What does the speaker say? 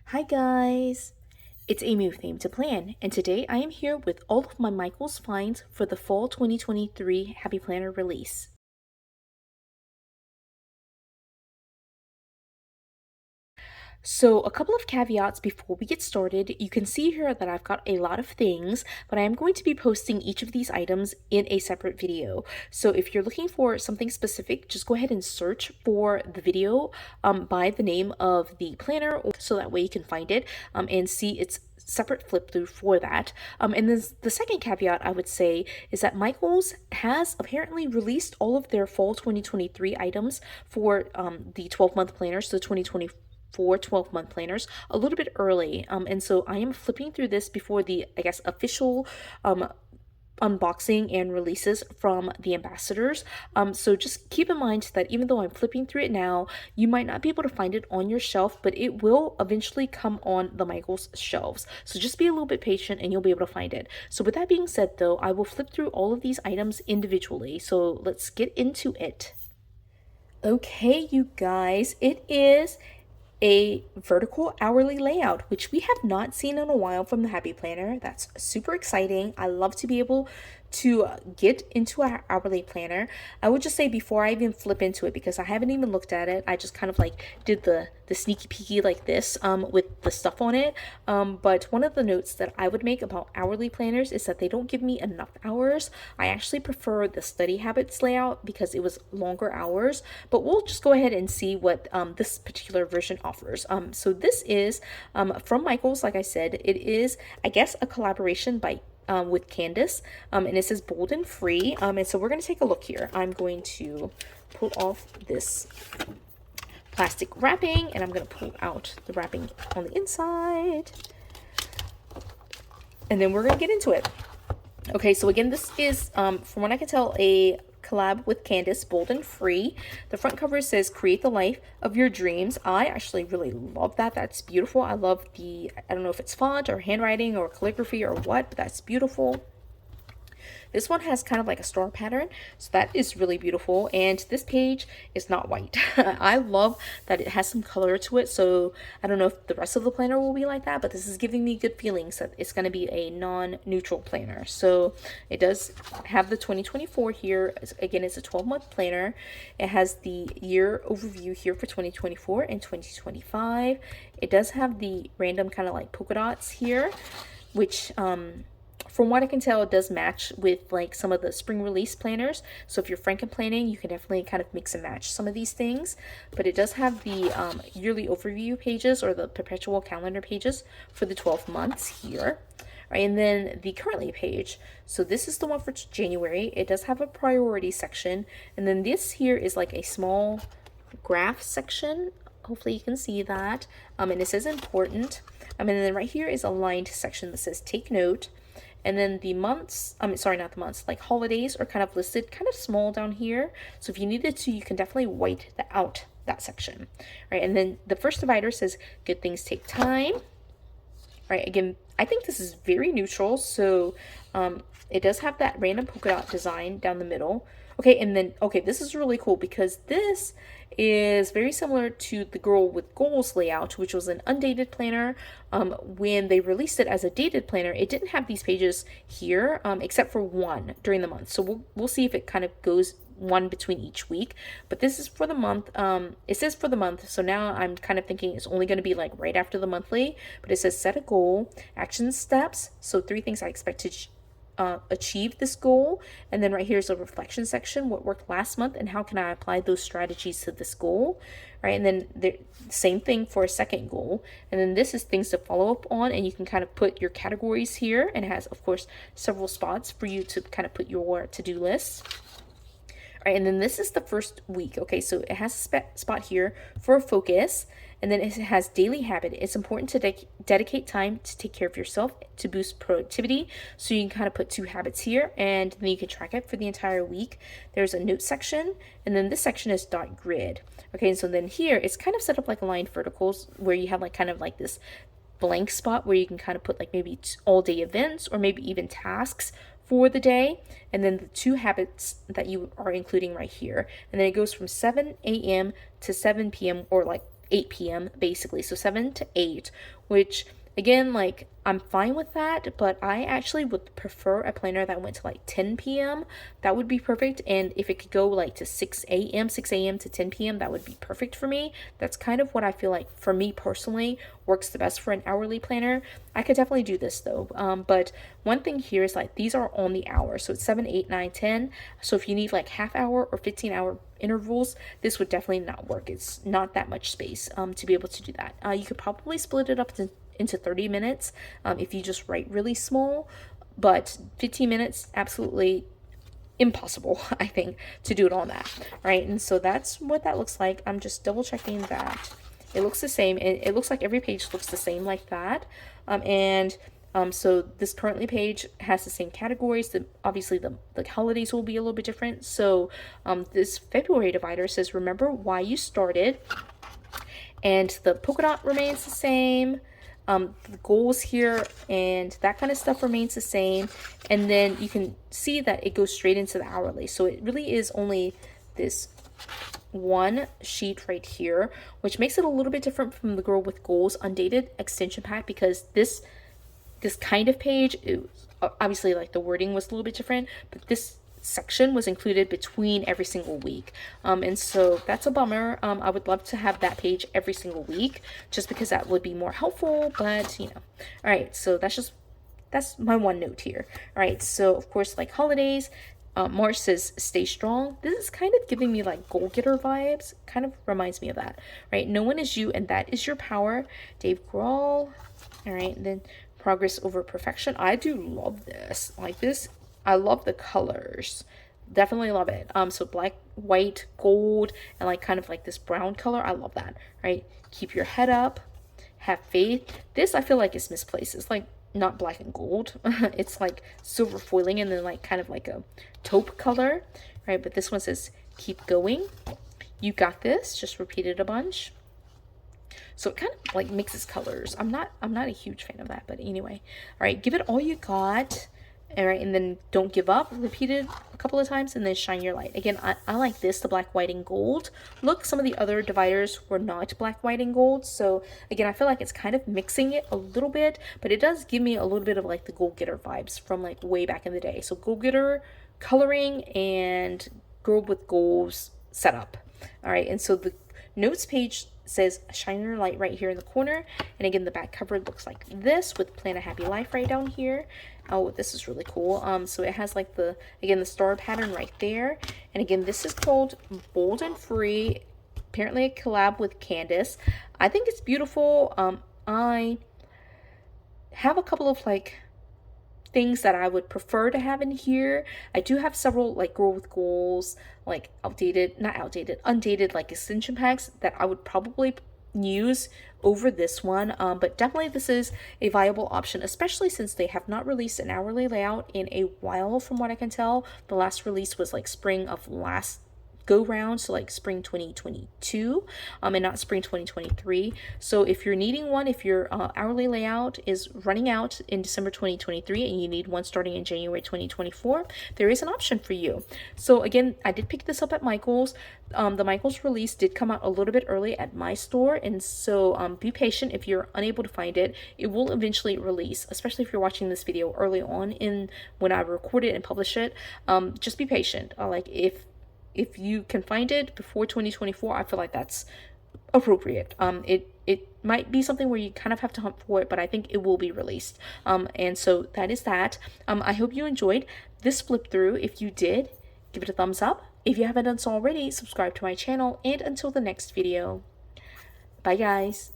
Hi guys! It's Amy with Aim to Plan, and today I am here with all of my Michaels finds for the Fall 2023 Happy Planner release. So, a couple of caveats before we get started. You can see here that I've got a lot of things, but I am going to be posting each of these items in a separate video. So, if you're looking for something specific, just go ahead and search for the video by the name of the planner, so that way you can find it and see its separate flip through for that. And then the second caveat I would say is that Michaels has apparently released all of their fall 2023 items for the 12-month planners, so 2024 12-month planners a little bit early. And so I am flipping through this before the, I guess, official unboxing and releases from the ambassadors. So just keep in mind that even though I'm flipping through it now, you might not be able to find it on your shelf, but it will eventually come on the Michaels shelves. So just be a little bit patient and you'll be able to find it. So with that being said though, I will flip through all of these items individually. So let's get into it. Okay, you guys, it is a vertical hourly layout, which we have not seen in a while from the Happy Planner. That's super exciting. I love to be able to get into our hourly planner. I would just say before I even flip into it, because I haven't even looked at it, I just kind of like did the sneaky peeky like this with the stuff on it. But one of the notes that I would make about hourly planners is that they don't give me enough hours. I actually prefer the study habits layout because it was longer hours, but we'll just go ahead and see what this particular version offers. So this is from Michaels. Like I said, it is, I guess, a collaboration by with Candace, and it says bold and free. And so we're going to take a look here. I'm going to pull off this plastic wrapping, and I'm going to pull out the wrapping on the inside, and then we're going to get into it. Okay, so again, this is, from what I can tell, a collab with Candace, bold and free. The front cover says create the life of your dreams. I actually really love that. That's beautiful. I love the, I don't know if it's font or handwriting or calligraphy or what, but that's beautiful. This one has kind of like a star pattern, so that is really beautiful. And this page is not white. I love that it has some color to it, so I don't know if the rest of the planner will be like that, but this is giving me good feelings that it's going to be a non-neutral planner. So it does have the 2024 here. Again, it's a 12-month planner. It has the year overview here for 2024 and 2025. It does have the random kind of like polka dots here, which from what I can tell, it does match with like some of the spring release planners. So if you're Franken planning, you can definitely kind of mix and match some of these things. But it does have the yearly overview pages or the perpetual calendar pages for the 12 months here. Right, and then the currently page. So this is the one for January. It does have a priority section. And then this here is like a small graph section. Hopefully you can see that. And it says important. And then right here is a lined section that says take note. And then the months, sorry, not the months, like holidays are kind of listed kind of small down here. So if you needed to, you can definitely white out that section. Right, and then the first divider says good things take time. Right, again, I think this is very neutral. So it does have that random polka dot design down the middle. Okay, and then, okay, this is really cool because this is very similar to the Girl with Goals layout, which was an undated planner. When they released it as a dated planner, it didn't have these pages here, except for one during the month. So we'll see if it kind of goes one between each week, but this is for the month. It says for the month, so now I'm kind of thinking it's only going to be like right after the monthly, but it says set a goal, action steps, so 3 things I expect to achieve this goal. And then right here is a reflection section, what worked last month and how can I apply those strategies to this goal. Right, and then the same thing for a second goal. And then this is things to follow up on, and you can kind of put your categories here, and it has of course several spots for you to kind of put your to-do list. All right, and then this is the first week. Okay, so it has a spot here for a focus, and then it has daily habit. It's important to dedicate time to take care of yourself to boost productivity. So you can kind of put 2 habits here, and then you can track it for the entire week. There's a note section, and then this section is dot grid. Okay, and so then here it's kind of set up like aligned verticals where you have like kind of like this blank spot where you can kind of put like maybe all day events or maybe even tasks for the day, and then the 2 habits that you are including right here. And then it goes from 7 a.m. to 7 p.m. or like 8 p.m. basically, so 7 to 8, which again, like, I'm fine with that, but I actually would prefer a planner that went to like 10 p.m. That would be perfect. And if it could go like to 6 a.m., 6 a.m. to 10 p.m., that would be perfect for me. That's kind of what I feel like for me personally works the best for an hourly planner. I could definitely do this though. But one thing here is like these are on the hour. So it's 7, 8, 9, 10. So if you need like half hour or 15-hour intervals, this would definitely not work. It's not that much space to be able to do that. You could probably split it up into 30 minutes if you just write really small, but 15 minutes, absolutely impossible, I think, to do it on that, right? And so that's what that looks like. I'm just double checking that it looks the same. It looks like every page looks the same like that. So this currently page has the same categories. Obviously the holidays will be a little bit different. So this February divider says, remember why you started. And the polka dot remains the same. The goals here and that kind of stuff remains the same. And then you can see that it goes straight into the hourly. So it really is only this one sheet right here, which makes it a little bit different from the Girl with Goals Undated extension pack, because this kind of page, obviously like the wording was a little bit different, but this section was included between every single week, and so that's a bummer. I would love to have that page every single week just because that would be more helpful, but you know. All right, so that's my one note here. All right, so of course, like holidays, March says stay strong. This is kind of giving me like goal getter vibes, kind of reminds me of that, right? No one is you and that is your power, Dave Grohl. All right, and then progress over perfection. I do love this, like this. I love the colors, definitely love it. So black, white, gold, and like kind of like this brown color. I love that, right? Keep your head up, have faith. This I feel like is misplaced. It's like not black and gold. It's like silver foiling and then like kind of like a taupe color, right? But this one says keep going. You got this. Just repeat it a bunch. So it kind of like mixes colors. I'm not a huge fan of that, but anyway. All right, give it all you got. All right, and then don't give up. Repeat it a couple of times and then shine your light. Again, I like this, the black, white, and gold. Look, some of the other dividers were not black, white, and gold. So again, I feel like it's kind of mixing it a little bit, but it does give me a little bit of like the Goal Getter vibes from like way back in the day. So Goal Getter coloring and Girl with Goals setup. All right, and so the notes page says shine your light right here in the corner, and again the back cover looks like this with plan a happy life right down here. Oh, this is really cool. So it has like the star pattern right there, and again this is called Bold and Free, apparently a collab with Candace. I think it's beautiful. I have a couple of like things that I would prefer to have in here. I do have several like Girl with Goals, like undated like extension packs that I would probably use over this one, but definitely this is a viable option, especially since they have not released an hourly layout in a while. From what I can tell, the last release was like spring of last go round, so like spring 2022, and not spring 2023. So if you're needing one, if your hourly layout is running out in December 2023 and you need one starting in January 2024, there is an option for you. So again, I did pick this up at Michael's. The Michael's release did come out a little bit early at my store, and so be patient. If you're unable to find it, it will eventually release, especially if you're watching this video early on in when I record it and publish it. Just be patient. Like if you can find it before 2024, I feel like that's appropriate. It might be something where you kind of have to hunt for it, but I think it will be released. And so that is that. I hope you enjoyed this flip through. If you did, give it a thumbs up. If you haven't done so already, subscribe to my channel, and until the next video, bye guys.